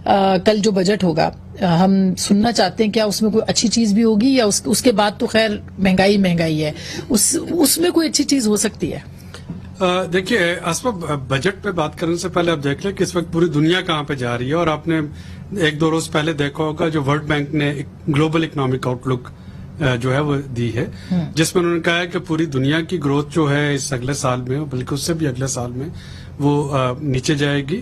کل جو بجٹ ہوگا ہم سننا چاہتے ہیں کیا اس میں کوئی اچھی چیز بھی ہوگی یا اس کے بعد تو خیر مہنگائی ہے، اس میں کوئی اچھی چیز ہو سکتی ہے؟ دیکھیے اسباب بجٹ پہ بات کرنے سے پہلے آپ دیکھ لیں کہ اس وقت پوری دنیا کہاں پہ جا رہی ہے، اور آپ نے ایک دو روز پہلے دیکھا ہوگا جو ورلڈ بینک نے گلوبل اکنامک آؤٹ لک جو ہے وہ دی ہے، جس میں انہوں نے کہا ہے کہ پوری دنیا کی گروتھ جو ہے اس اگلے سال میں بلکہ اس سے بھی اگلے سال میں وہ نیچے جائے گی۔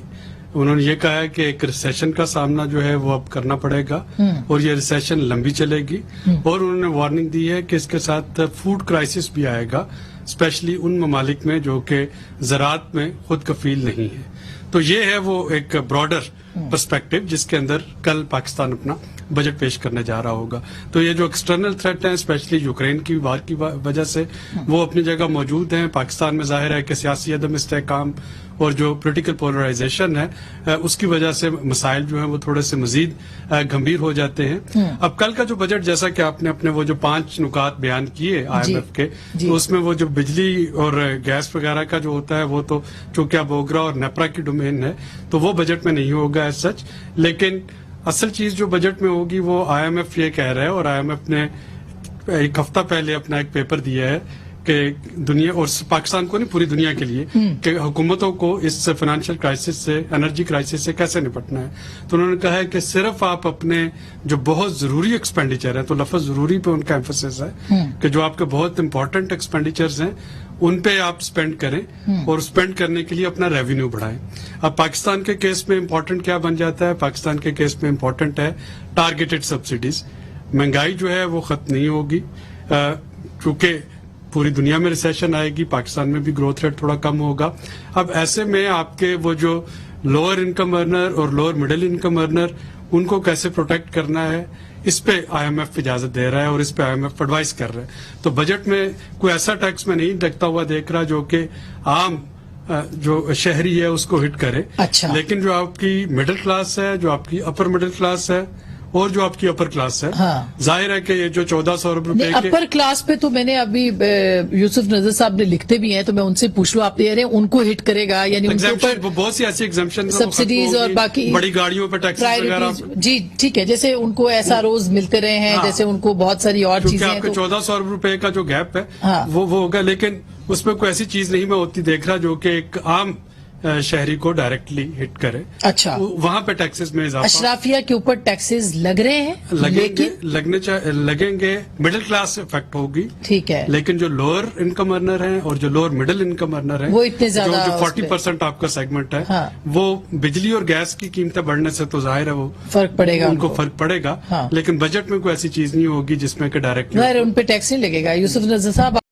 انہوں نے یہ کہا ہے کہ ایک ریسیشن کا سامنا جو ہے وہ اب کرنا پڑے گا اور یہ ریسیشن لمبی چلے گی، اور انہوں نے وارننگ دی ہے کہ اس کے ساتھ فوڈ کرائسس بھی آئے گا، اسپیشلی ان ممالک میں جو کہ زراعت میں خود کفیل نہیں ہے۔ تو یہ ہے وہ ایک براڈر پرسپیکٹو جس کے اندر کل پاکستان اپنا بجٹ پیش کرنے جا رہا ہوگا۔ تو یہ جو ایکسٹرنل تھریٹ ہیں اسپیشلی یوکرین کی وار کی وجہ سے وہ اپنی جگہ موجود ہیں۔ پاکستان میں ظاہر ہے کہ سیاسی عدم استحکام اور جو پولیٹیکل پولرائزیشن ہے اس کی وجہ سے مسائل جو ہیں وہ تھوڑے سے مزید گمبھیر ہو جاتے ہیں۔ اب کل کا جو بجٹ جیسا کہ آپ نے اپنے وہ جو 5 نکات بیان کیے آئی ایم ایف کے، تو اس میں وہ جو بجلی اور گیس وغیرہ کا جو ہوتا ہے وہ تو چونکہ اب اوگرا اور نیپرا کی ڈومین ہے تو وہ بجٹ میں نہیں ہوگا ایز سچ، لیکن اصل چیز جو بجٹ میں ہوگی وہ آئی ایم ایف یہ کہہ رہا ہے، اور آئی ایم ایف نے ایک ہفتہ پہلے اپنا ایک پیپر دیا ہے کہ دنیا اور پاکستان کو نہیں پوری دنیا کے لیے کہ حکومتوں کو اس فائنینشیل کرائسس سے انرجی کرائسس سے کیسے نپٹنا ہے۔ تو انہوں نے کہا ہے کہ صرف آپ اپنے جو بہت ضروری ایکسپینڈیچر ہے، تو لفظ ضروری پہ ان کا ایمفسس ہے کہ جو آپ کے بہت امپورٹنٹ ایکسپینڈیچرز ہیں ان پہ آپ سپینڈ کریں اور سپینڈ کرنے کے لیے اپنا ریونیو بڑھائیں۔ اب پاکستان کے کیس میں امپورٹنٹ کیا بن جاتا ہے؟ پاکستان کے کیس میں امپورٹنٹ ہے ٹارگیٹڈ سبسڈیز۔ مہنگائی جو ہے وہ ختم نہیں ہوگی کیونکہ پوری دنیا میں ریسیشن آئے گی، پاکستان میں بھی گروتھ ریٹ تھوڑا کم ہوگا۔ اب ایسے میں آپ کے وہ جو لوور انکم ارنر اور لوور مڈل انکم ارنر ان کو کیسے پروٹیکٹ کرنا ہے اس پہ آئی ایم ایف اجازت دے رہا ہے اور اس پہ آئی ایم ایف ایڈوائز کر رہا ہے۔ تو بجٹ میں کوئی ایسا ٹیکس میں نہیں دیکھتا ہوا دیکھ رہا جو کہ عام جو شہری ہے اس کو ہٹ کرے، لیکن جو آپ کی مڈل کلاس ہے، جو آپ کی اپر مڈل کلاس ہے اور جو آپ کی اپر کلاس ہے، ظاہر ہے کہ یہ جو 1400 روپے اپر کلاس پہ تو میں نے ابھی یوسف نظر صاحب نے لکھتے بھی ہیں تو میں ان سے پوچھ لوں، آپ کہہ رہے ہیں ان کو ہٹ کرے گا، یعنی ان کے اوپر بہت سی ایسی ایگزمپشن سبسڈیز اور باقی بڑی گاڑیوں پہ ٹیکس وغیرہ، جی ٹھیک ہے، جیسے ان کو ایسا روز ملتے رہے ہیں، جیسے ان کو بہت ساری اور چیزیں ہیں، آپ کے 1400 روپے کا جو گیپ ہے وہ ہوگا، لیکن اس میں کوئی ایسی چیز نہیں میں ہوتی دیکھ رہا جو کہ ایک عام شہری کو ڈائریکٹلی ہٹ کرے۔ اچھا، وہاں پہ ٹیکسز میں اضافہ، اشرافیہ کے اوپر ٹیکسز لگ رہے ہیں، لگیں گے، مڈل کلاس افیکٹ ہوگی، ٹھیک ہے، لیکن جو لوور انکم ارنر ہیں اور جو لوور مڈل انکم ارنر ہیں وہ اتنے زیادہ، جو 40% آپ کا سیگمنٹ ہے وہ بجلی اور گیس کی قیمتیں بڑھنے سے تو ظاہر ہے وہ فرق پڑے گا، ان کو فرق پڑے گا، لیکن بجٹ میں کوئی ایسی چیز نہیں ہوگی جس میں کہ ڈائریکٹ ان پہ ٹیکس نہیں لگے گا۔ یوسف نظر صاحب